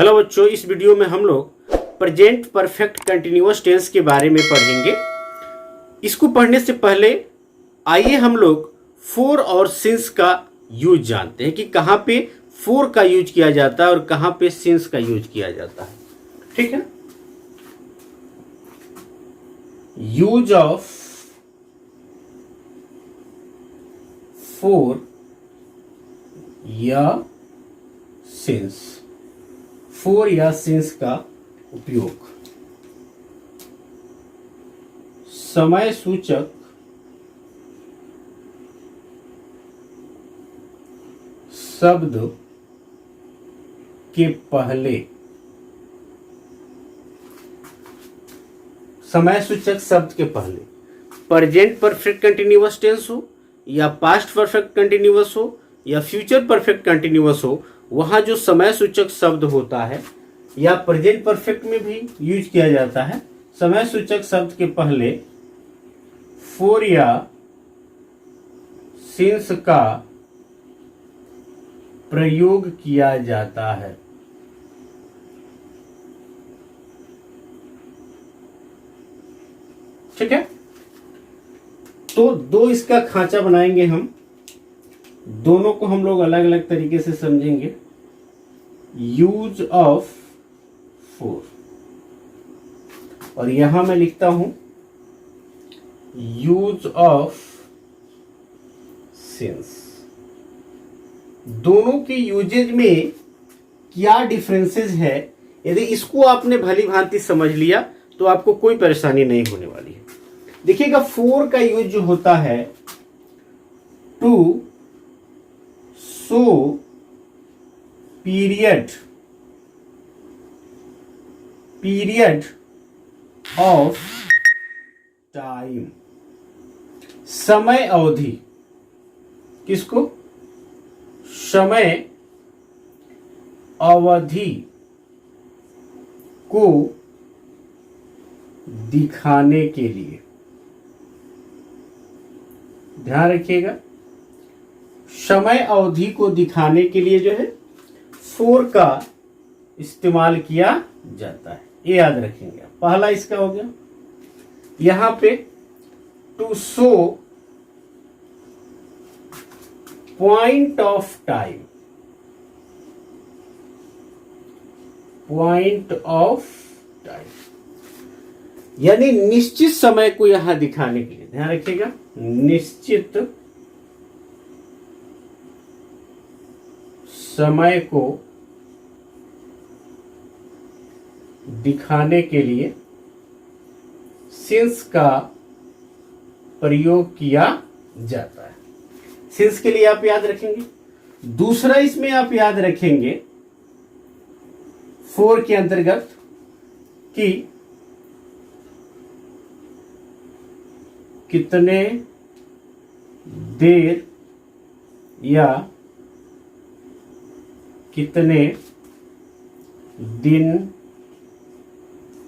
Hello बच्चों, इस video में हम लोग प्रेजेंट परफेक्ट कंटिन्यूअस टेंस के बारे में पढ़ेंगे। इसको पढ़ने से पहले आइए हम लोग फोर और सिंस का यूज जानते हैं कि कहाँ पे फोर का यूज किया जाता है और कहाँ पे सिंस का यूज किया जाता है। ठीक है, यूज ऑफ फोर या सिंस, फोर या सिंस का उपयोग समय सूचक शब्द के पहले, समय सूचक शब्द के पहले प्रेजेंट परफेक्ट कंटिन्यूअस टेंस हो या पास्ट परफेक्ट कंटिन्यूअस हो या फ्यूचर परफेक्ट कंटिन्यूअस हो, वहां जो समय सूचक शब्द होता है या प्रेजेंट परफेक्ट में भी यूज किया जाता है, समय सूचक शब्द के पहले फोर या सिंस का प्रयोग किया जाता है। ठीक है, तो दो इसका खांचा बनाएंगे हम, दोनों को हम लोग अलग अलग तरीके से समझेंगे। यूज ऑफ फोर, और यहां मैं लिखता हूं यूज ऑफ सिंस। दोनों के यूजेज में क्या डिफरेंसेस है, यदि इसको आपने भली भांति समझ लिया तो आपको कोई परेशानी नहीं होने वाली है। देखिएगा, फोर का यूज जो होता है to show period of time, समय अवधि। किसको? समय अवधि को दिखाने के लिए, ध्यान रखिएगा, समय अवधि को दिखाने के लिए जो है फोर का इस्तेमाल किया जाता है। ये याद रखेंगे। पहला इसका हो गया, यहां पे to show point of time, point of time यानी निश्चित समय को यहां दिखाने के लिए, ध्यान रखिएगा, निश्चित समय को दिखाने के लिए सिंस का प्रयोग किया जाता है। सिंस के लिए आप याद रखेंगे। दूसरा इसमें आप याद रखेंगे फोर के अंतर्गत कि कितने देर या कितने दिन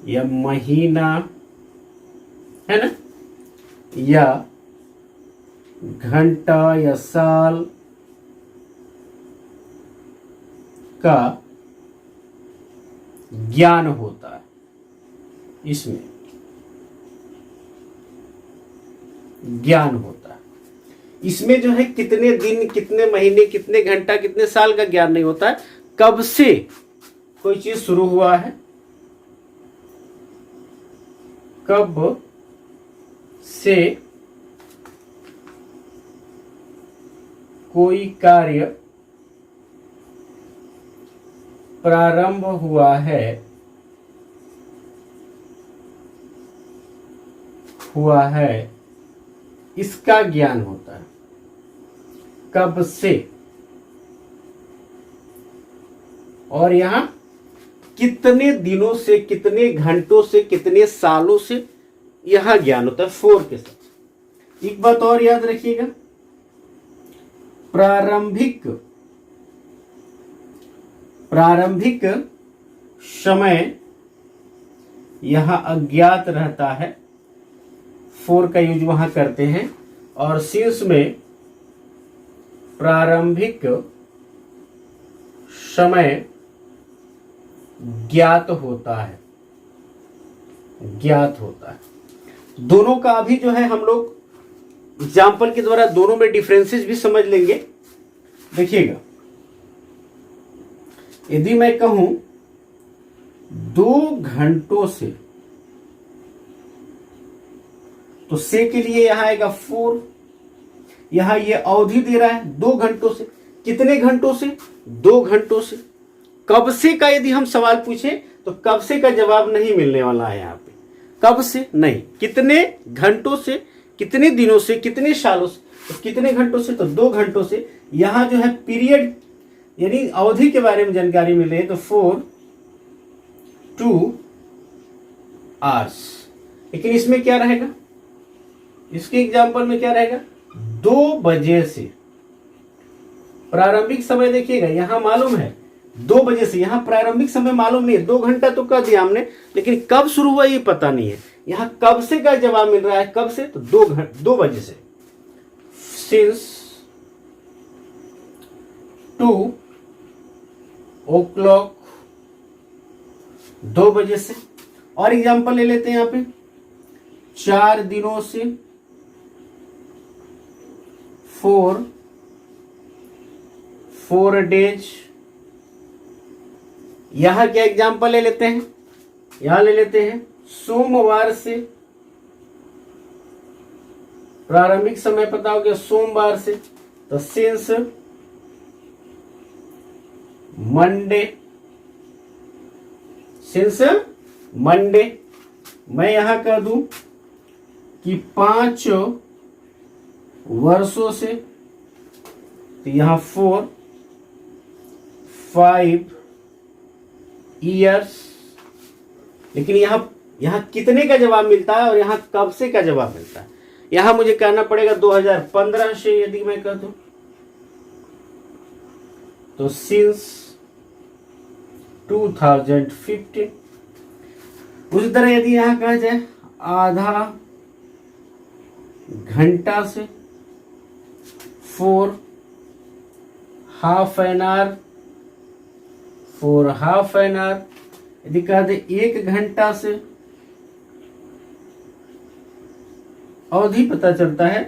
या महीना, है ना, या घंटा या साल का ज्ञान होता है। इसमें ज्ञान होता है। इसमें जो है कितने दिन, कितने महीने, कितने घंटा, कितने साल का ज्ञान नहीं होता है। कब से कोई चीज शुरू हुआ है, कब से कोई कार्य प्रारंभ हुआ है, इसका ज्ञान होता है। कब से, और यहां कितने दिनों से, कितने घंटों से, कितने सालों से, यहां ज्ञान होता है फोर के साथ। एक बात और याद रखिएगा, प्रारंभिक समय यहां अज्ञात रहता है, फोर का यूज वहां करते हैं। और सिंस में प्रारंभिक समय ज्ञात होता है, ज्ञात होता है। दोनों का अभी जो है हम लोग एग्जाम्पल के द्वारा दोनों में डिफरेंसेस भी समझ लेंगे। देखिएगा, यदि मैं कहूं 2 घंटों से, तो से के लिए यहां आएगा 4। यहां ये अवधि दे रहा है 2 घंटों से। कितने घंटों से? 2 घंटों से। कब से का यदि हम सवाल पूछे तो कब से का जवाब नहीं मिलने वाला है यहाँ पे। कब से नहीं, कितने घंटों से, कितने दिनों से, कितने सालों से। तो कितने घंटों से, तो 2 घंटों से। यहां जो है पीरियड यानी अवधि के बारे में जानकारी मिल रही है, तो 4 2 आवर्स। लेकिन इसमें क्या रहेगा, इसके एग्जाम्पल में क्या रहेगा, 2 बजे से। प्रारंभिक समय देखिएगा, यहां मालूम है 2 बजे से, यहां प्रारंभिक समय मालूम नहीं है, 2 घंटा तो कह दिया हमने, लेकिन कब शुरू हुआ ये पता नहीं है। यहां कब से का जवाब मिल रहा है, कब से, तो 2 बजे से। सिंस 2 o'clock, 2 बजे से। और एग्जांपल ले लेते हैं यहां पे, 4 दिनों से, 4 डेज। यहां क्या एग्जांपल ले लेते हैं, यहां ले लेते हैं सोमवार से। प्रारंभिक समय पता हो गया सोमवार से, तो सिंस मंडे, सिंस मंडे। मैं यहां कह दूं कि 5 वर्षों से, तो यहां 5 ईयर्स। लेकिन यहां कितने का जवाब मिलता है और यहां कब से का जवाब मिलता है। यहां मुझे कहना पड़ेगा 2015 से यदि मैं कह दूं, तो सिंस 2015। उसी तरह यदि यहां कहा जाए आधा घंटा से, 4 half an hour, 4 half an hour. यदि कह दे 1 घंटा से, अवधि पता चलता है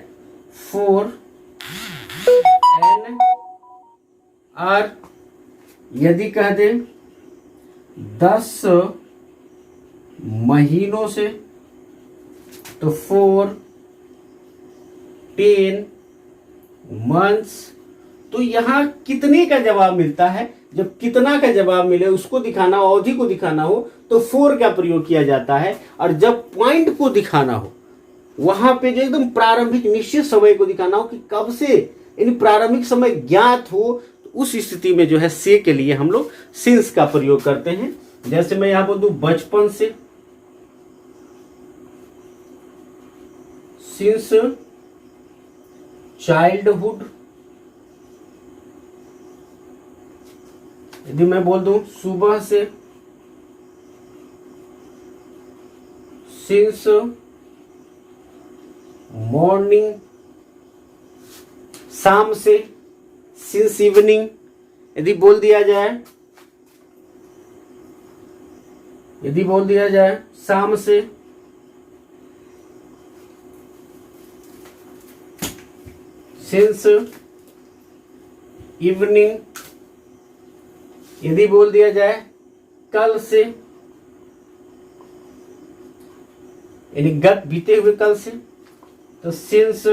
4 एन आर। यदि कह दे 10 महीनों से, तो 10 मंथ्स। तो यहां कितने का जवाब मिलता है, जब कितना का जवाब मिले उसको दिखाना हो, अवधि को दिखाना हो, तो 4 का प्रयोग किया जाता है। और जब पॉइंट को दिखाना हो, वहां पे जो एकदम प्रारंभिक निश्चित समय को दिखाना हो कि कब से, यानी प्रारंभिक समय ज्ञात हो, तो उस स्थिति में जो है से के लिए हम लोग सिंस का प्रयोग करते हैं। जैसे मैं यहां बोल दूं बचपन से, सिंस चाइल्डहुड। यदि मैं बोल दूं सुबह से, सिंस मॉर्निंग। शाम से, सिंस इवनिंग। यदि बोल दिया जाए शाम से, सिंस इवनिंग। यदि बोल दिया जाए कल से, यानी गत बीते हुए कल से, तो सिंस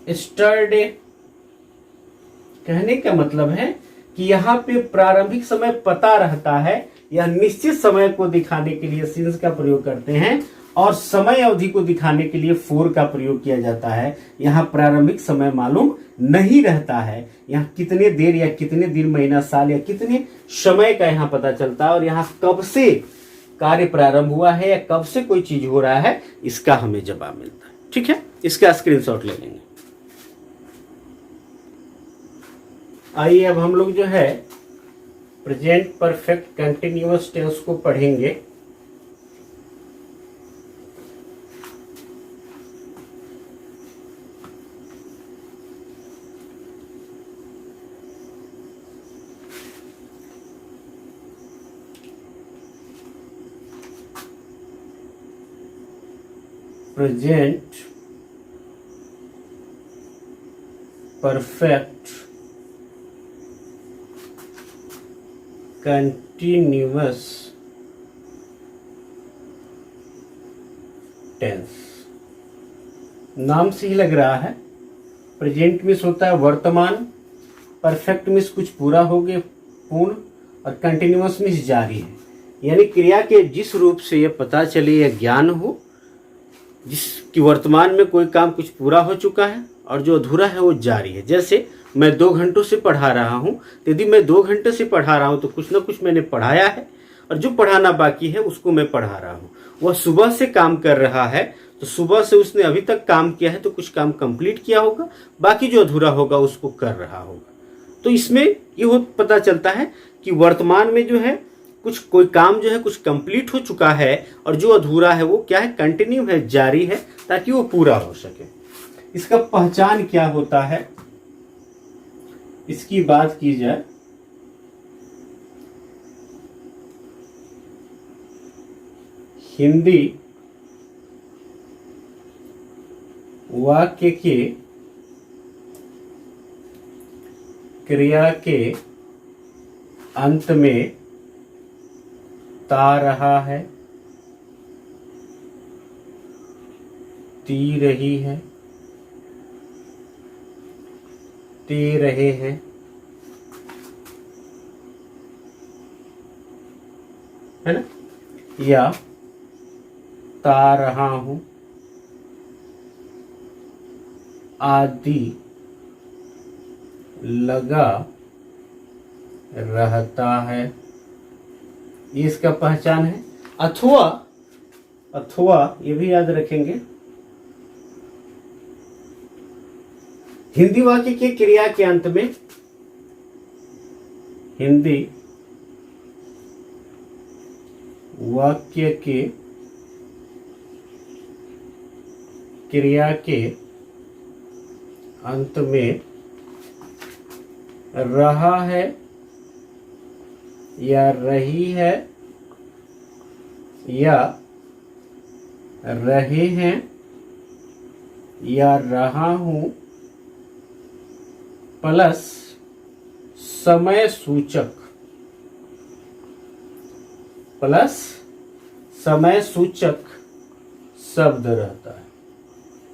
यस्टरडे। कहने का मतलब है कि यहां पे प्रारंभिक समय पता रहता है, यह निश्चित समय को दिखाने के लिए सिंस का प्रयोग करते हैं, और समय अवधि को दिखाने के लिए 4 का प्रयोग किया जाता है। यहां प्रारंभिक समय मालूम नहीं रहता है, यहां कितने देर या कितने दिन, महीना, साल या कितने समय का यहां पता चलता है, और यहां कब से कार्य प्रारंभ हुआ है या कब से कोई चीज हो रहा है, इसका हमें जवाब मिलता है। ठीक है, इसका स्क्रीनशॉट ले लेंगे। आइए अब हम लोग जो है प्रेजेंट परफेक्ट कंटिन्यूअस टेंस को पढ़ेंगे। Present perfect continuous tense. नाम से ही लग रहा है, प्रेजेंट मीन्स होता है वर्तमान, परफेक्ट मीन्स कुछ पूरा हो गया, पूर्ण, और कंटिन्यूअस मीन्स जारी है। यानी क्रिया के जिस रूप से यह पता चले या ज्ञान हो, जिसकी वर्तमान में कोई काम कुछ पूरा हो चुका है और जो अधूरा है वो जारी है। जैसे मैं 2 घंटों से पढ़ा रहा हूँ, यदि मैं 2 घंटे से पढ़ा रहा हूँ तो कुछ ना कुछ मैंने पढ़ाया है, और जो पढ़ाना बाकी है उसको मैं पढ़ा रहा हूँ। वह सुबह से काम कर रहा है, तो सुबह से उसने अभी तक काम किया है तो कुछ काम कंप्लीट किया होगा, बाकी जो अधूरा होगा उसको कर रहा होगा। तो इसमें ये पता चलता है कि वर्तमान में जो है कुछ कोई काम जो है कुछ कंप्लीट हो चुका है, और जो अधूरा है वो क्या है, कंटिन्यू है, जारी है, ताकि वो पूरा हो सके। इसका पहचान क्या होता है, इसकी बात की जाए हिंदी वाक्य के क्रिया के अंत में ता रहा है, ती रही है, ते रहे हैं, है ना, या ता रहा हूं आदि लगा रहता है, ये इसका पहचान है। अथवा ये भी याद रखेंगे, हिंदी वाक्य के क्रिया के अंत में, हिंदी वाक्य के क्रिया के अंत में रहा है या रही है या रहे हैं या रहा हूं प्लस समय सूचक, प्लस समय सूचक शब्द रहता है।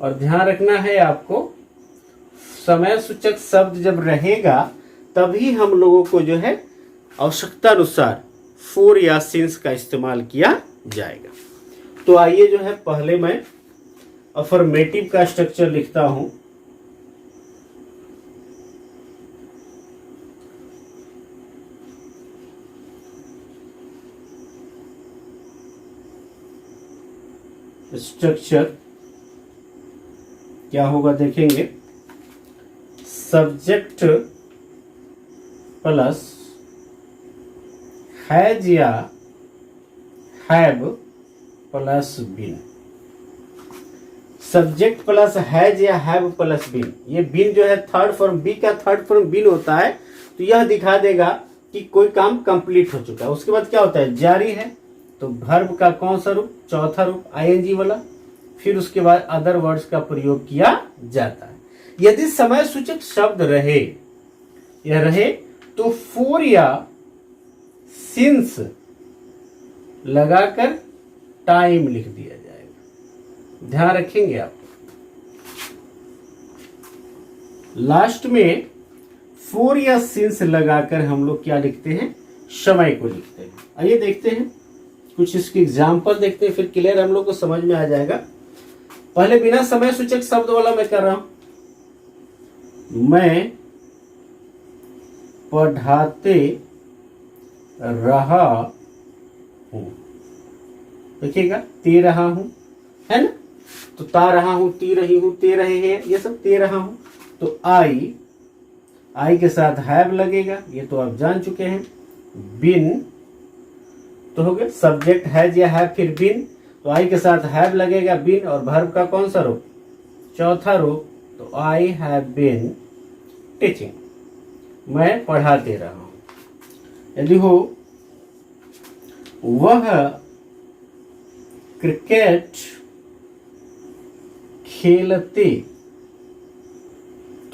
और ध्यान रखना है आपको, समय सूचक शब्द जब रहेगा तभी हम लोगों को जो है आवश्यकता अनुसार फोर या सिंस का इस्तेमाल किया जाएगा। तो आइए जो है पहले मैं अफर्मेटिव का स्ट्रक्चर लिखता हूं। स्ट्रक्चर क्या होगा देखेंगे, सब्जेक्ट प्लस हैज या have plus been. Subject plus has या हैव प्लस बीन, ये बीन जो है थर्ड फॉर्म, बी का थर्ड फॉर्म बीन होता है, तो यह दिखा देगा कि कोई काम कंप्लीट हो चुका है। उसके बाद क्या होता है, जारी है, तो वर्ब का कौन सा रूप, चौथा रूप आईएनजी वाला, फिर उसके बाद अदर वर्ड्स का प्रयोग किया जाता है। यदि समय सूचक शब्द रहे या रहे तो फोर या सिंस लगाकर टाइम लिख दिया जाएगा। ध्यान रखेंगे आप। लास्ट में फोर या सिंस लगाकर हम लोग क्या लिखते हैं, समय को लिखते हैं। आइए देखते हैं कुछ इसके एग्जाम्पल देखते हैं, फिर क्लियर हम लोग को समझ में आ जाएगा। पहले बिना समय सूचक शब्द वाला मैं कर रहा हूं, मैं पढ़ाते रहा हूं, देखिएगा ते रहा हूं, है ना, तो ता रहा हूं, ती रही हूं, ते रहे हैं, ये सब ते रहा हूं। तो आई के साथ हैव लगेगा, ये तो आप जान चुके हैं। बिन तो हो गया, सब्जेक्ट हैज या हैव फिर बिन, तो आई के साथ हैव लगेगा बिन, और वर्ब का कौन सा रूप, चौथा रूप, तो आई हैव बिन टीचिंग, मैं पढ़ाते रहा हूं। यदि हो वह क्रिकेट खेलते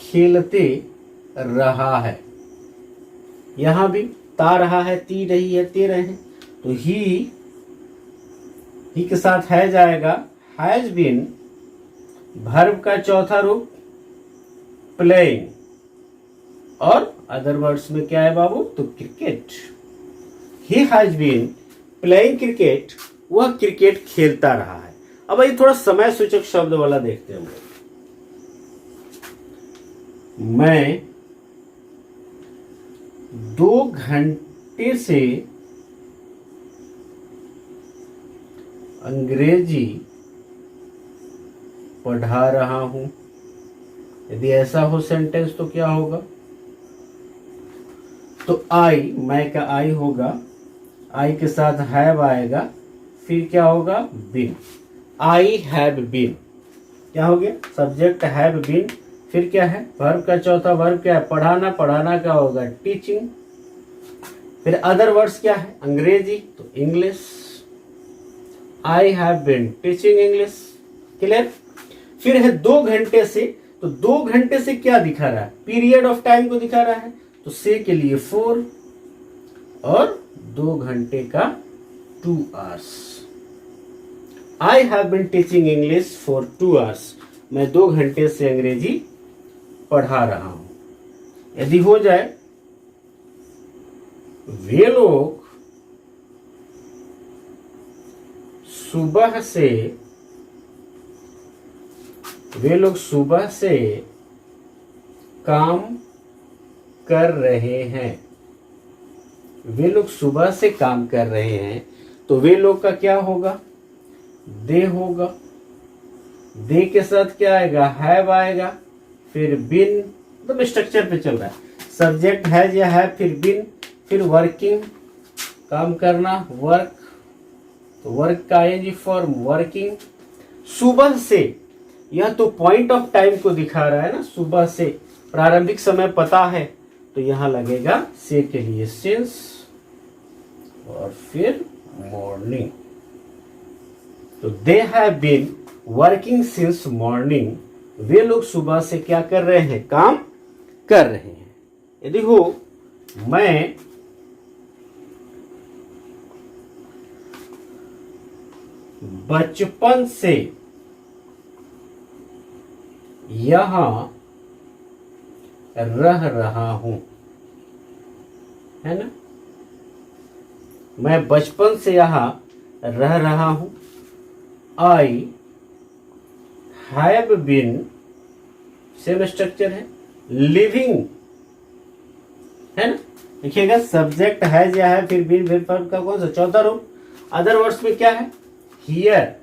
खेलते रहा है। यहां भी ता रहा है, ती रही है, ते रहे हैं, तो ही के साथ है जाएगा हैज बीन, वर्ब का चौथा रूप प्लेइंग, और अदर वर्ड्स में क्या है बाबू, तो cricket. He has been playing cricket, वह क्रिकेट खेलता रहा है। अब ये थोड़ा समय सूचक शब्द वाला देखते हैं हम लोग। मैं 2 घंटे से अंग्रेजी पढ़ा रहा हूं। यदि ऐसा हो सेंटेंस तो क्या होगा, तो आई, मैं का आई होगा, आई के साथ हैव आएगा, फिर क्या होगा, बीन। आई हैव बीन, क्या हो गया, सब्जेक्ट हैव बीन, फिर क्या है, वर्ब का चौथा वर्ब क्या है, पढ़ाना, पढ़ाना क्या होगा, टीचिंग, फिर अदर वर्ड्स क्या है, अंग्रेजी, तो English. I have been teaching English, clear. फिर है 2 घंटे से, तो 2 घंटे से क्या दिखा रहा है, पीरियड ऑफ टाइम को दिखा रहा है, तो से के लिए 4 और 2 घंटे का 2 hours। I have been teaching English for 2 hours, मैं 2 घंटे से अंग्रेजी पढ़ा रहा हूं। यदि हो जाए वे लोग सुबह से काम कर रहे हैं। वे लोग सुबह से काम कर रहे हैं, तो वे लोग का क्या होगा, दे होगा। दे के साथ क्या आएगा, हैव आएगा, फिर बिन, तो स्ट्रक्चर पे चल रहा है, सब्जेक्ट हैज या हैव, फिर बिन, फिर वर्किंग, काम करना, वर्क, तो वर्क का आईएनजी फॉर्म वर्किंग। सुबह से, यह तो पॉइंट ऑफ टाइम को दिखा रहा है ना, सुबह से प्रारंभिक समय पता है, तो यहां लगेगा से के लिए सिंस, और फिर मॉर्निंग। तो they have been working since morning, वे लोग सुबह से क्या कर रहे हैं, काम कर रहे हैं। यदि हो मैं बचपन से यहां रह रहा हूं, है ना, मैं बचपन से यहां रह रहा हूं। I have been, same structure है, लिविंग, है ना, देखिएगा सब्जेक्ट हैज या है, फिर बीन, फिर वर्ब का कौन सा चौथा रूप। अदर वर्ड्स में क्या है, हियर,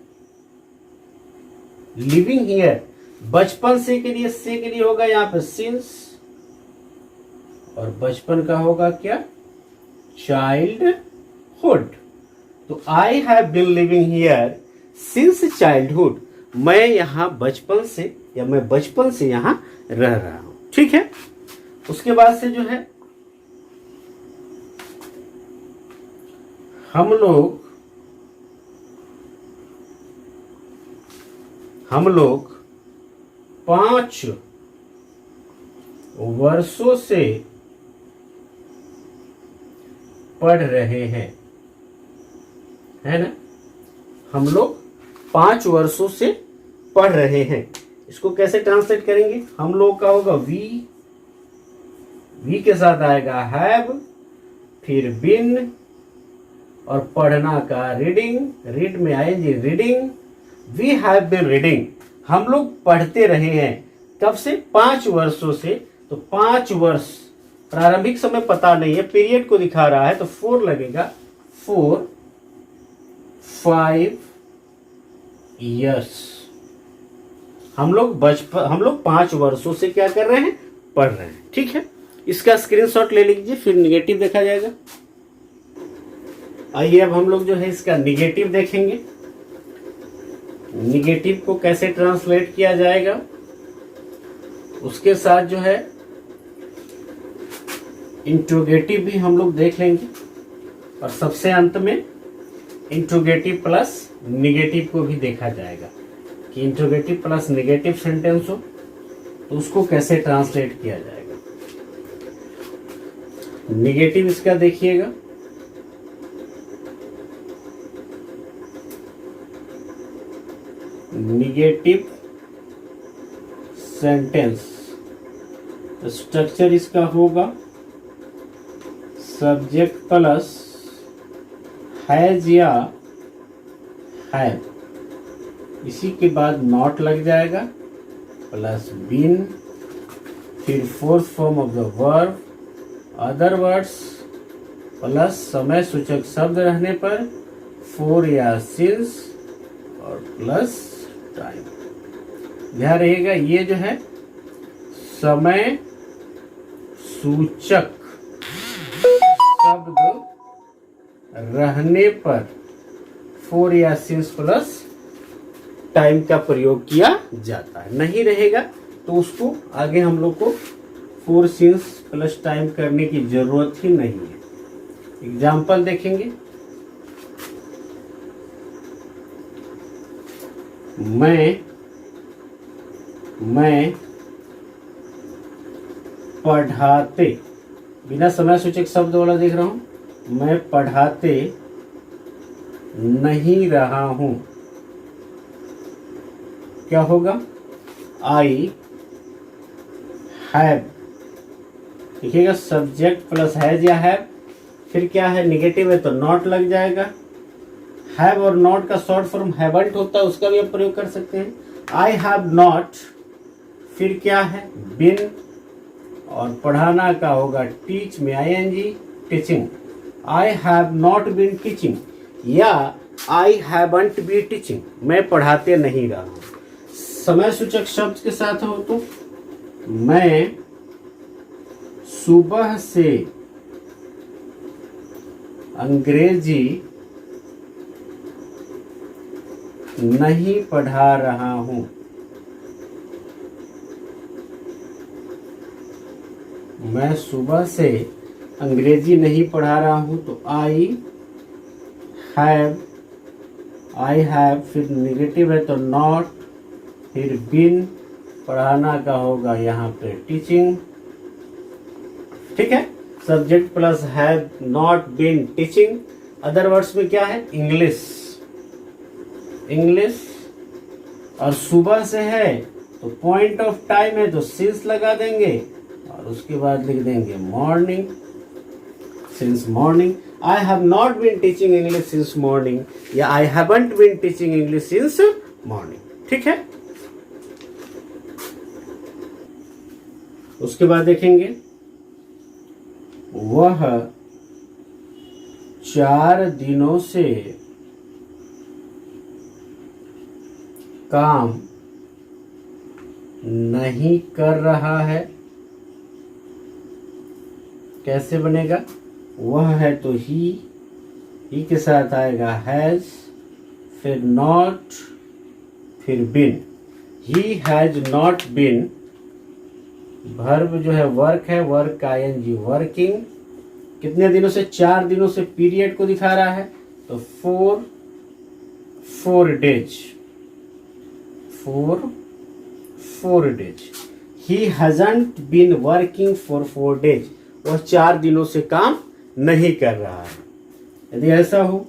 लिविंग हियर, बचपन से के लिए होगा यहाँ पे सिंस, और बचपन का होगा क्या, चाइल्डहुड। तो I have been living here since childhood, मैं यहाँ बचपन से, या मैं बचपन से यहाँ रह रहा हूं। ठीक है, उसके बाद से जो है हम लोग 5 वर्षों से पढ़ रहे हैं, है ना, हम लोग 5 वर्षों से पढ़ रहे हैं। इसको कैसे ट्रांसलेट करेंगे, हम लोग का होगा वी के साथ आएगा हैव, फिर बिन, और पढ़ना का रीडिंग, रीड में आएंगे reading, we have been reading, हम लोग पढ़ते रहे हैं, कब से, 5 वर्षों से। तो 5 वर्ष, प्रारंभिक समय पता नहीं है, पीरियड को दिखा रहा है, तो 4 लगेगा, 4 5 years। हम लोग 5 वर्षों से क्या कर रहे हैं, पढ़ रहे हैं। ठीक है, इसका स्क्रीनशॉट ले लीजिए, फिर निगेटिव देखा जाएगा। आइए अब हम लोग जो है इसका निगेटिव देखेंगे। निगेटिव को कैसे ट्रांसलेट किया जाएगा, उसके साथ जो है इंट्रोगेटिव भी हम लोग देख लेंगे, और सबसे अंत में इंट्रोगेटिव प्लस निगेटिव को भी देखा जाएगा। कि इंट्रोगेटिव प्लस नेगेटिव सेंटेंस हो तो उसको कैसे ट्रांसलेट किया जाएगा। नेगेटिव इसका देखिएगा, नेगेटिव सेंटेंस स्ट्रक्चर इसका होगा सब्जेक्ट प्लस हैज या हैव, इसी के बाद नॉट लग जाएगा प्लस बीन, फिर fourth form of the verb other words plus समय सूचक शब्द रहने पर फॉर या सिंस और प्लस टाइम। ध्यान रहेगा ये जो है समय सूचक शब्द रहने पर फॉर या सिंस प्लस टाइम का प्रयोग किया जाता है। नहीं रहेगा तो उसको आगे हम लोग को फॉर सिंस प्लस टाइम करने की जरूरत ही नहीं है। एग्जाम्पल देखेंगे, मैं पढ़ाते, बिना समय सूचक शब्द वाला देख रहा हूं, मैं पढ़ाते नहीं रहा हूं, क्या होगा आई हैव, देखिएगा सब्जेक्ट प्लस हैज या हैव, फिर क्या है नेगेटिव है तो नॉट लग जाएगा। हैव और नॉट का शॉर्ट फॉर्म हैवंट होता है, उसका भी आप प्रयोग कर सकते हैं। आई हैव नॉट, फिर क्या है बिन, और पढ़ाना का होगा टीच में ING teaching. I have not been teaching या आई हैवंट बी टीचिंग, मैं पढ़ाते नहीं रहा हूं। समय सूचक शब्द के साथ हो तो मैं सुबह से अंग्रेजी नहीं पढ़ा रहा हूं, मैं सुबह से अंग्रेजी नहीं पढ़ा रहा हूं तो आई हैव, फिर नेगेटिव है तो नॉट, फिर बिन, पढ़ाना का होगा यहाँ पे टीचिंग। ठीक है, subject plus have not been teaching. Other words में क्या है इंग्लिश, और सुबह से है तो पॉइंट ऑफ टाइम है तो सिंस लगा देंगे और उसके बाद लिख देंगे morning, since morning. I have not been teaching English since morning या I haven't been teaching English since morning. ठीक है, उसके बाद देखेंगे वह 4 दिनों से काम नहीं कर रहा है, कैसे बनेगा, वह है तो ही के साथ आएगा हैज, फिर नॉट, फिर been. He has not been, verb जो है वर्क है, वर्क का आईएनजी वर्किंग, कितने दिनों से 4 दिनों से पीरियड को दिखा रहा है तो 4 days, 4 days. He hasn't been working for 4 days, वह 4 दिनों से काम नहीं कर रहा है। यदि ऐसा हो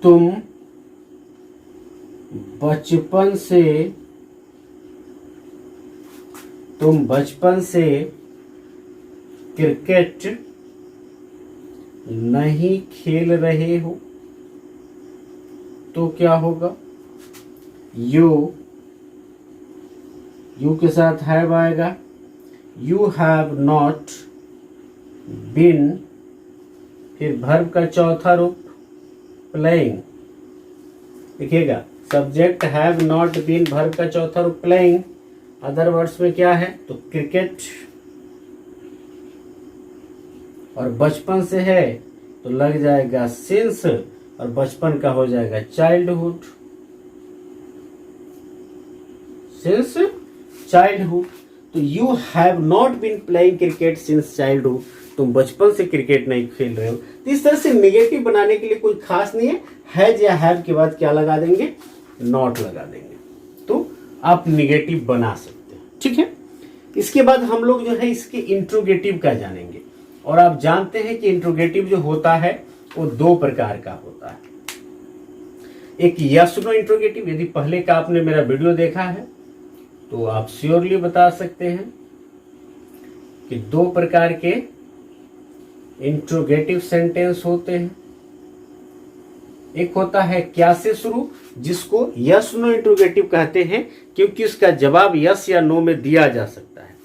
तुम बचपन से क्रिकेट नहीं खेल रहे हो तो क्या होगा, यू के साथ हैव आएगा, यू हैव नॉट बीन, फिर वर्ब का चौथा रूप प्लेइंग, देखिएगा subject have not been, verb का चौथा रूप प्लेइंग। अदर वर्ड्स में क्या है तो क्रिकेट, और बचपन से है तो लग जाएगा सिंस, और बचपन का हो जाएगा चाइल्डहुड, सिंस चाइल्डहुड। तो you have not been playing cricket since childhood, तो तुम बचपन से क्रिकेट नहीं खेल रहे हो। तो इस तरह से निगेटिव बनाने के लिए कोई खास नहीं है, हैज या हैव के बाद क्या लगा देंगे, नॉट लगा देंगे, तो आप निगेटिव बना सकते हैं। ठीक है, इसके बाद हम लोग जो है इसके इंट्रोगेटिव का जानेंगे। और आप जानते हैं कि इंट्रोगेटिव जो होता है वो दो प्रकार का होता है। एक यस नो इंट्रोगेटिव, यदि पहले का आपने मेरा वीडियो देखा है तो आप श्योरली बता सकते हैं कि दो प्रकार के इंट्रोगेटिव सेंटेंस होते हैं। एक होता है क्या से शुरू, जिसको यस नो इंट्रोगेटिव कहते हैं क्योंकि उसका जवाब यस या नो में दिया जा सकता है।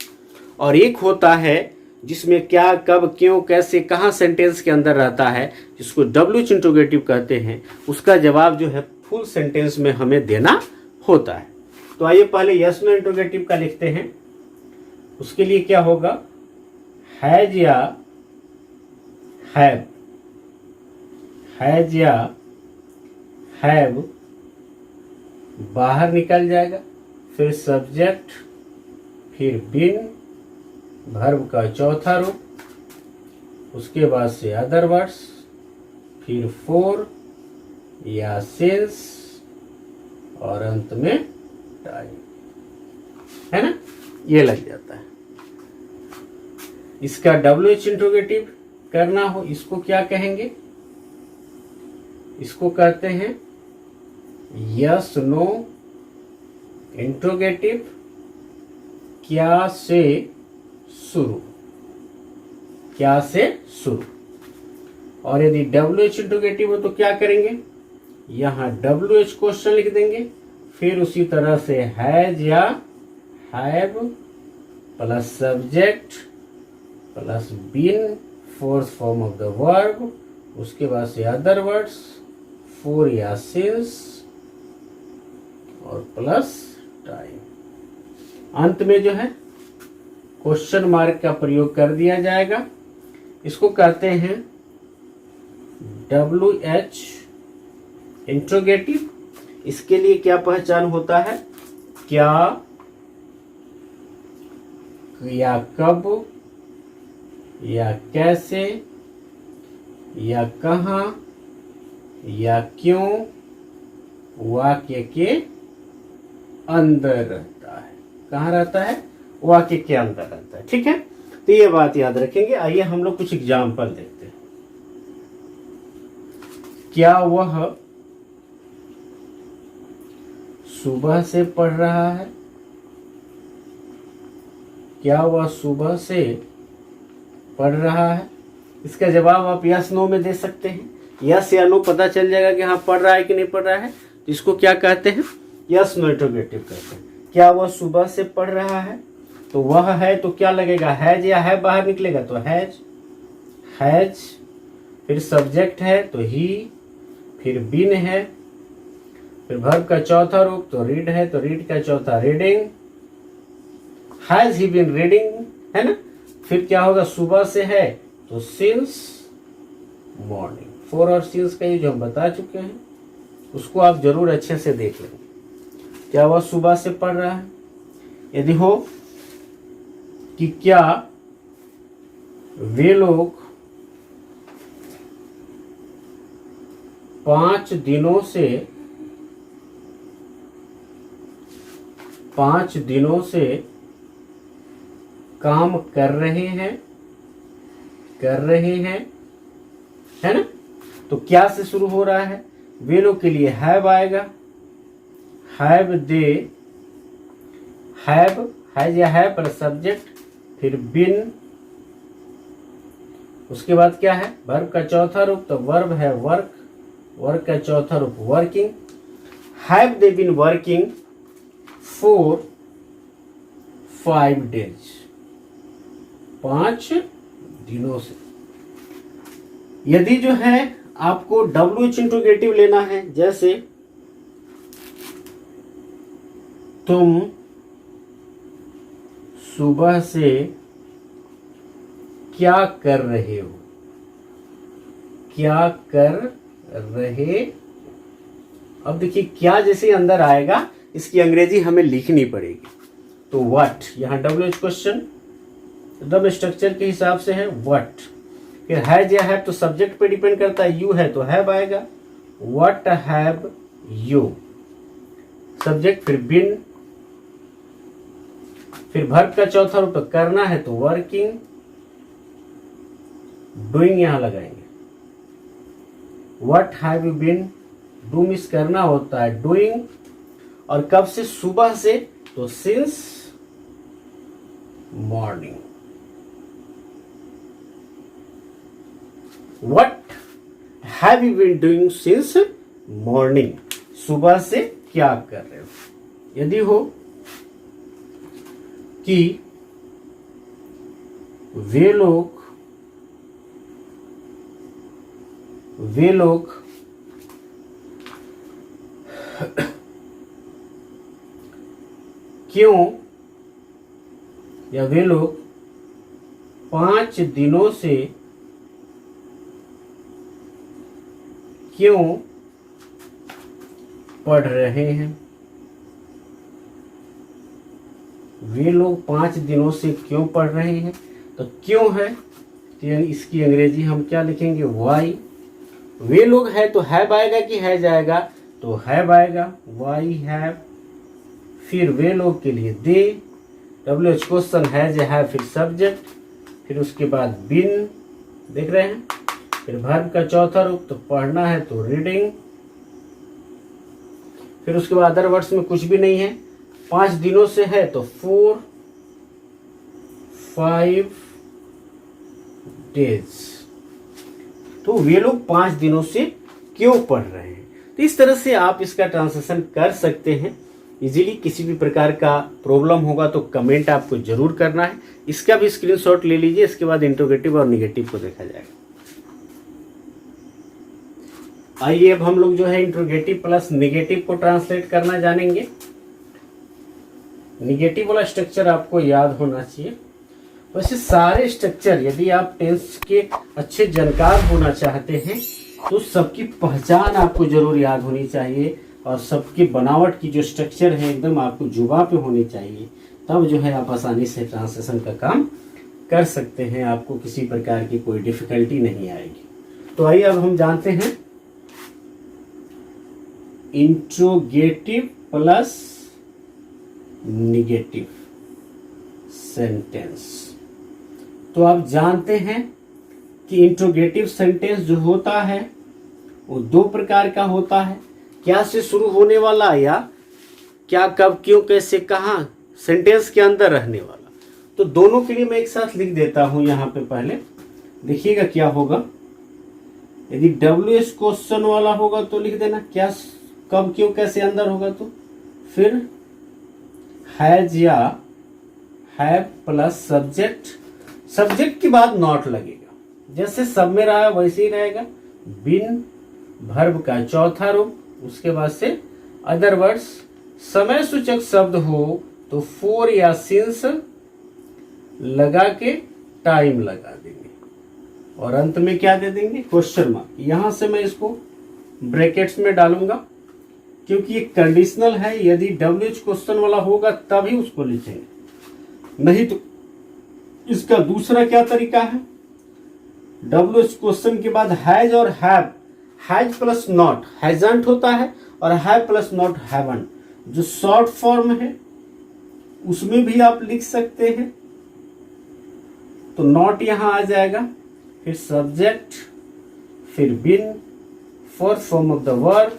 और एक होता है जिसमें क्या, कब, क्यों, कैसे, कहाँ सेंटेंस के अंदर रहता है, जिसको डब्ल्यूएच इंट्रोगेटिव कहते हैं। उसका जवाब जो है फुल सेंटेंस में हमें देना होता है। तो आइए पहले यस नो इंट्रोगेटिव का लिखते हैं। उसके लिए क्या होगा, हैज या हैव, हैज या हैव बाहर निकल जाएगा, फिर सब्जेक्ट, फिर बीन, वर्ब का चौथा रूप, उसके बाद से अदर वर्ड्स, फिर फॉर या सिंस, और अंत में टाइम, है ना, ये लग जाता है। इसका डब्ल्यूएच इंट्रोगेटिव करना हो, इसको क्या कहेंगे, इसको कहते हैं यस नो इंट्रोगेटिव, क्या से शुरू, क्या से शुरू। और यदि डब्ल्यूएच इंट्रोगेटिव हो तो क्या करेंगे, यहां डब्ल्यूएच क्वेश्चन लिख देंगे, फिर उसी तरह से हैज या have plus subject plus been, fourth form of the verb, उसके बाद से अदर वर्ड्स, फॉर या सिंस, और प्लस टाइम। अंत में जो है क्वेश्चन मार्क का प्रयोग कर दिया जाएगा। इसको कहते हैं डब्ल्यूएच इंट्रोगेटिव। इसके लिए क्या पहचान होता है, क्या या कब या कैसे या कहाँ या क्यों वाक्य के अंदर रहता है। कहाँ रहता है, वाक्य के अंदर रहता है। ठीक है, तो ये बात याद रखेंगे। आइए हम लोग कुछ एग्जाम्पल देखते हैं। क्या वह सुबह से पढ़ रहा है, क्या वह सुबह से पढ़ रहा है। इसका जवाब आप यस नो में दे सकते हैं। यस या नो पता चल जाएगा कि हाँ पढ़ रहा है कि नहीं पढ़ रहा है, तो इसको क्या कहते हैं, यस नो इंट्रोगेटिव कहते हैं। क्या वह सुबह से पढ़ रहा है, तो वह है तो क्या लगेगा, हैज या है बाहर निकलेगा तो हैज, हैज, फिर सब्जेक्ट है तो ही, फिर बीन है, फिर वर्ब का चौथा रूप तो रीड है तो रीड का चौथा reading, has he been reading, है ना। फिर क्या होगा, सुबह से है तो सिंस मॉर्निंग। फॉर और सिंस का ये जो हम बता चुके हैं उसको आप जरूर अच्छे से देख लेंगे। क्या वह सुबह से पढ़ रहा है, यदि हो कि क्या वे लोग 5 दिनों से काम कर रहे हैं, है ना। तो क्या से शुरू हो रहा है, वे लोग के लिए हैव आएगा, हैव दे, हैव, हैज या हैव प्लस सब्जेक्ट, फिर बिन, उसके बाद क्या है, वर्ब का चौथा रूप तो वर्ब है वर्क, वर्क का चौथा रूप working. Have they been working for 5 days, 5 दिनों से। यदि जो है आपको डब्ल्यूएच इंट्रोगेटिव लेना है, जैसे तुम सुबह से क्या कर रहे हो, क्या कर रहे। अब देखिए क्या जैसे अंदर आएगा इसकी अंग्रेजी हमें लिखनी पड़ेगी। तो व्हाट, यहां डब्ल्यूएच क्वेश्चन, एकदम स्ट्रक्चर के हिसाब से है व्हाट। फिर हैज या हैव तो सब्जेक्ट पे डिपेंड करता है, यू है तो हैव आएगा, व्हाट हैव यू सब्जेक्ट, फिर बिन, फिर वर्ब का चौथा रूप करना है तो वर्किंग, डूइंग यहां लगाएंगे, what have you been, do miss करना होता है डूइंग, और कब से, सुबह से, तो since morning. What have you been doing since morning, सुबह से क्या कर रहे हो। यदि हो कि वे लोग क्यों, या वे लोग 5 दिनों से क्यों पढ़ रहे हैं, वे लोग 5 दिनों से क्यों पढ़ रहे हैं, तो क्यों है तो यानी इसकी अंग्रेजी हम क्या लिखेंगे, वाई। वे लोग है तो हैव आएगा कि है जाएगा, तो हैव आएगा, वाई हैव। फिर वे लोग के लिए दे, WH क्वेश्चन हैज या हैव, फिर सब्जेक्ट, फिर उसके बाद बिन, देख रहे हैं, फिर वर्ब का चौथा रूप तो पढ़ना है तो रीडिंग, फिर उसके बाद अदर वर्ड्स में कुछ भी नहीं है, 5 दिनों से है तो 4 5 डेज, तो वे लोग 5 दिनों से क्यों पढ़ रहे हैं। तो इस तरह से आप इसका ट्रांसलेशन कर सकते हैं इजीली। किसी भी प्रकार का प्रॉब्लम होगा तो कमेंट आपको जरूर करना है, इसका भी स्क्रीनशॉट ले लीजिए, इसके बाद इंट्रोगेटिव और निगेटिव को देखा जाएगा। आइए अब हम लोग जो है इंट्रोगेटिव प्लस निगेटिव को ट्रांसलेट करना जानेंगे। निगेटिव वाला स्ट्रक्चर आपको याद होना चाहिए। वैसे सारे स्ट्रक्चर यदि आप टेंस के अच्छे जानकार होना चाहते हैं तो सबकी पहचान आपको जरूर याद होनी चाहिए, और सबकी बनावट की जो स्ट्रक्चर है एकदम आपको जुबान पे होनी चाहिए, तब जो है आप आसानी से ट्रांसलेशन का काम कर सकते हैं, आपको किसी प्रकार की कोई डिफिकल्टी नहीं आएगी। तो आइए अब हम जानते हैं इंट्रोगेटिव प्लस निगेटिव सेंटेंस। तो आप जानते हैं कि इंट्रोगेटिव सेंटेंस जो होता है वो 2 प्रकार का होता है, क्या से शुरू होने वाला या क्या, कब, क्यों, कैसे, कहां, सेंटेंस के अंदर रहने वाला। तो दोनों के लिए मैं एक साथ लिख देता हूं यहां पे। पहले देखिएगा क्या होगा, यदि WH क्वेश्चन वाला होगा तो लिख देना क्या, कब, क्यों, कैसे अंदर होगा तो, फिर हैज या हैव प्लस सब्जेक्ट, सब्जेक्ट के बाद नॉट लगेगा, जैसे सब में रहा वैसे ही रहेगा, बिन, वर्ब का चौथा रूप, उसके बाद से अदर वर्ड्स, समय सूचक शब्द हो तो फॉर या सिंस लगा के टाइम लगा देंगे, और अंत में क्या दे देंगे, क्वेश्चन मार्क। यहां से मैं इसको ब्रैकेट्स में डालूंगा क्योंकि ये कंडीशनल है, यदि WH क्वेश्चन वाला होगा तभी उसको लिखेंगे, नहीं तो इसका दूसरा क्या तरीका है, WH क्वेश्चन के बाद हैज और have, has plus not hasn't होता है, और हैव प्लस नॉट हैवंट, जो शॉर्ट फॉर्म है उसमें भी आप लिख सकते हैं। तो नॉट यहां आ जाएगा, फिर सब्जेक्ट, फिर been, fourth form of the verb,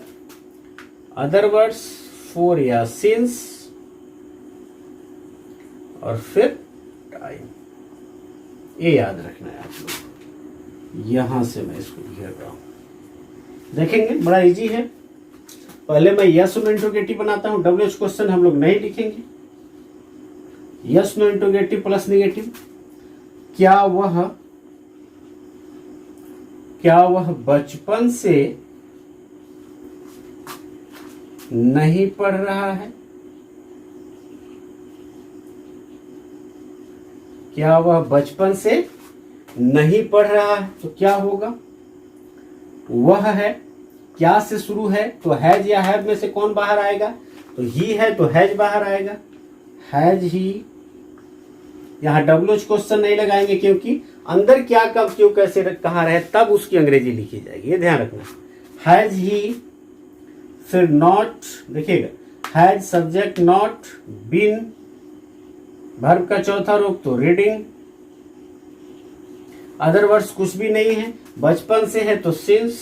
other words, for या सिंस, और फिर टाइम। ये याद रखना है आप लोग। यहां से मैं इसको घेर रहा हूं, देखेंगे बड़ा इजी है। पहले मैं यस नो इंट्रोगेटिव बनाता हूं, WH क्वेश्चन हम लोग नहीं लिखेंगे। Yes no interrogative plus negative, क्या वह बचपन से नहीं पढ़ रहा है, क्या वह बचपन से नहीं पढ़ रहा है, तो क्या होगा, वह है, क्या से शुरू है तो हैज या हैव में से कौन बाहर आएगा, तो ही है तो हैज बाहर आएगा, हैज ही यहाँ WH क्वेश्चन नहीं लगाएंगे क्योंकि अंदर क्या कब क्यों कैसे कहाँ रहे तब उसकी अंग्रेजी लिखी जाएगी, ये ध्यान रखना। हैज ही, फिर नॉट, देखिएगा has subject not, been verb का चौथा रूप तो रीडिंग, अदर वर्ड्स कुछ भी नहीं है, बचपन से है तो सिंस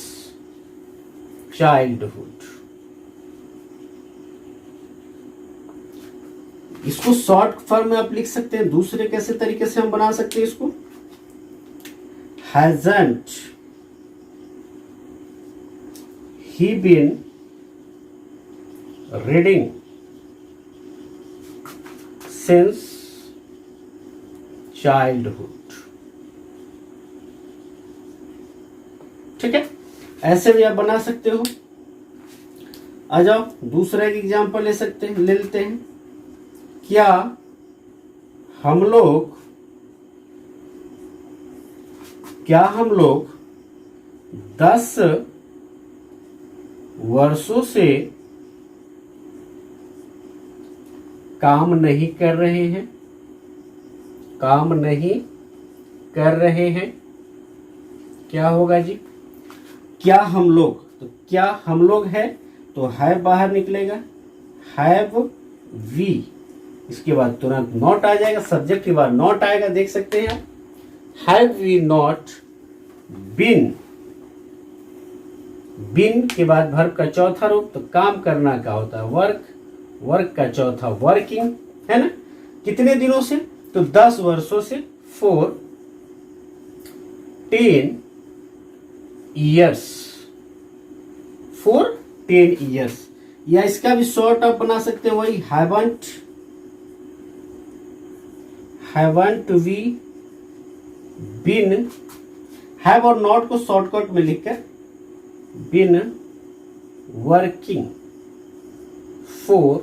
चाइल्डहुड। इसको शॉर्ट फॉर्म में आप लिख सकते हैं, दूसरे कैसे तरीके से हम बना सकते हैं इसको, hasn't he been reading since childhood. ठीक है, ऐसे भी आप बना सकते हो। आ जाओ दूसरा एक एग्जांपल ले लेते हैं। क्या हम लोग 10 वर्षों से काम नहीं कर रहे हैं? काम नहीं कर रहे हैं, क्या होगा जी? क्या हम लोग, तो क्या हम लोग है तो हैव बाहर निकलेगा, हैव वी, इसके बाद तुरंत नॉट आ जाएगा, सब्जेक्ट के बाद नॉट आएगा, देख सकते हैं। Have we not been, been के बाद वर्ब का चौथा रूप तो काम करना का होता है वर्क, वर्क का चौथा वर्किंग, है ना। कितने दिनों से, तो 10 वर्षों से, 10 ईयर्स, 10 ईयर्स। या इसका भी शॉर्ट आप बना सकते हैं, वही हैवंट वी बीन, हैव और नॉट को शॉर्टकट में लिखकर बीन वर्किंग फॉर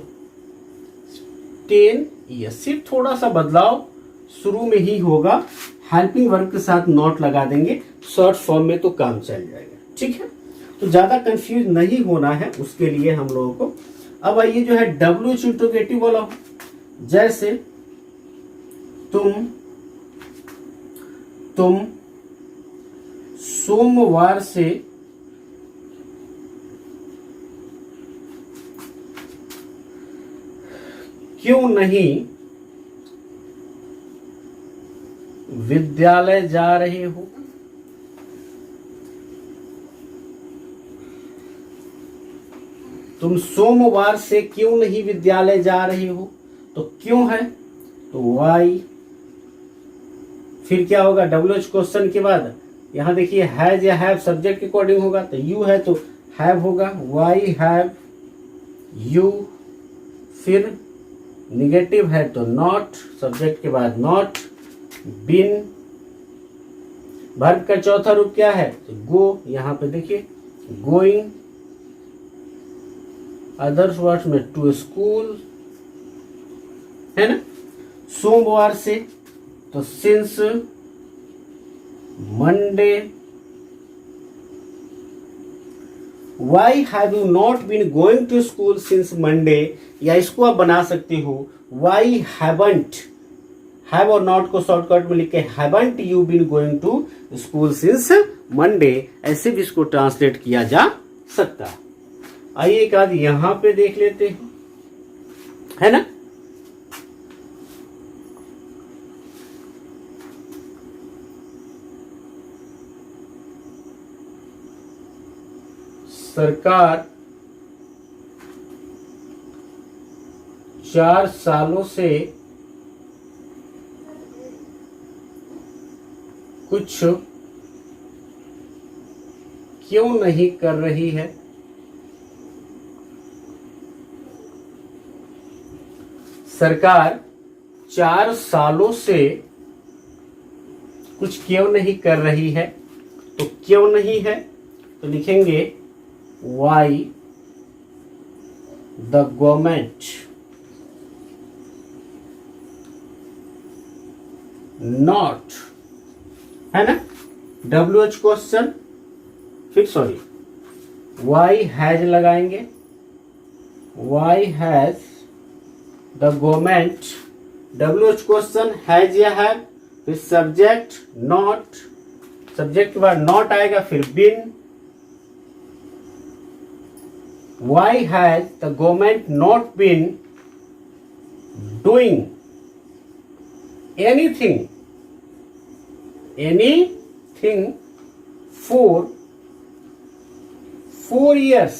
10 ईयर्स। सिर्फ थोड़ा सा बदलाव शुरू में ही होगा, हेल्पिंग वर्ब के साथ नॉट लगा देंगे, शॉर्ट फॉर्म में तो काम चल जाएगा। ठीक है, तो ज्यादा कंफ्यूज नहीं होना है उसके लिए हम लोगों को। अब आइए जो है WH इंट्रोगेटिव वाला हो, जैसे तुम सोमवार से क्यों नहीं विद्यालय जा रहे हो? तुम सोमवार से क्यों नहीं विद्यालय जा रहे हो? तो क्यों है तो वाई, फिर क्या होगा WH क्वेश्चन के बाद यहां देखिए हैज या हैव सब्जेक्ट के अकॉर्डिंग होगा, तो यू है तो हैव होगा, वाई हैव यू, फिर निगेटिव है तो नॉट, सब्जेक्ट के बाद नॉट, बीन, वर्ब का चौथा रूप क्या है तो गो, यहां पे देखिए गोइंग, अदर्स वर्ड्स में टू स्कूल, है ना। सोमवार से तो since Monday, why have you not been going to school since Monday, या इसको आप बना सकते हो वाई हैवंट, हैव और नॉट को शॉर्टकट में लिख के haven't you been going to school since Monday, ऐसे भी इसको ट्रांसलेट किया जा सकता है। आइए एक आध यहां पे देख लेते हैं, है ना। सरकार 4 सालों से कुछ क्यों नहीं कर रही है? सरकार 4 सालों से कुछ क्यों नहीं कर रही है, तो क्यों नहीं है तो लिखेंगे वाई द गवर्नमेंट नॉट, है ना। WH क्वेश्चन, फिर सॉरी वाई हैज लगाएंगे, why has the government WH question has या हैव, फिर सब्जेक्ट नॉट, सब्जेक्ट के बाद नॉट आएगा, फिर been. Why has the government not been doing anything for 4 years,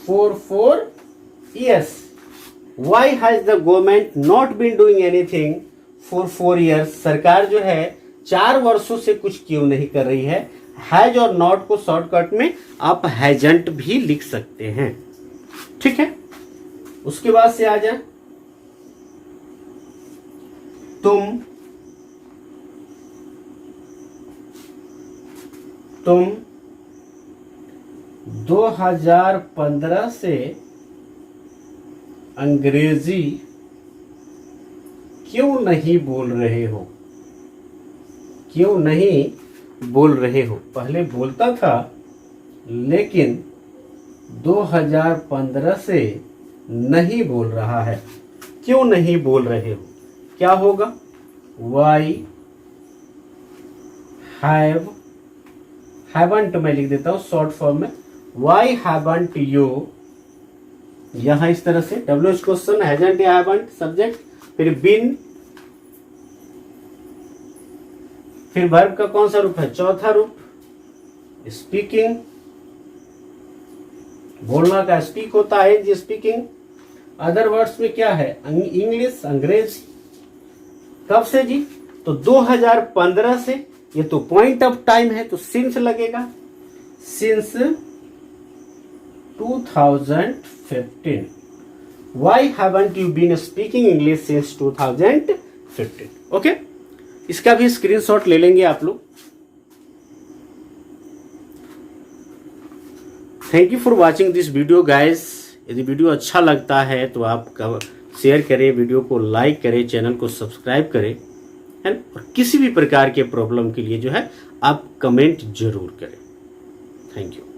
for 4 years. Why has the government not been doing anything for 4 years? सरकार जो है 4 वर्षों से कुछ क्यों नहीं कर रही है। हैज और नॉट को शॉर्टकट में आप हैजंट भी लिख सकते हैं, ठीक है। उसके बाद से आ जाए, तुम 2015 से अंग्रेजी क्यों नहीं बोल रहे हो, क्यों नहीं बोल रहे हो। पहले बोलता था लेकिन 2015 से नहीं बोल रहा है, क्यों नहीं बोल रहे हो। क्या होगा, वाई हैवंट मैं लिख देता हूं शॉर्ट फॉर्म में, वाई हैवंट यू, यहां इस तरह से WH क्वेश्चन हैजंट या हैवंट सब्जेक्ट, फिर बिन, फिर वर्ब का कौन सा रूप है, चौथा रूप स्पीकिंग, बोलना का स्पीक होता है जी स्पीकिंग। अदर वर्ड्स में क्या है, इंग्लिश अंग्रेजी। कब से जी, तो 2015 से, ये तो पॉइंट ऑफ टाइम है तो सिंस लगेगा, since 2015। Why haven't you been speaking English since 2015। Okay, इसका भी स्क्रीनशॉट ले लेंगे आप लोग। Thank you for watching this video guys. यदि वीडियो अच्छा लगता है तो आप शेयर करें, वीडियो को लाइक करें, चैनल को सब्सक्राइब करें, है। और किसी भी प्रकार के प्रॉब्लम के लिए जो है आप कमेंट जरूर करें। Thank you.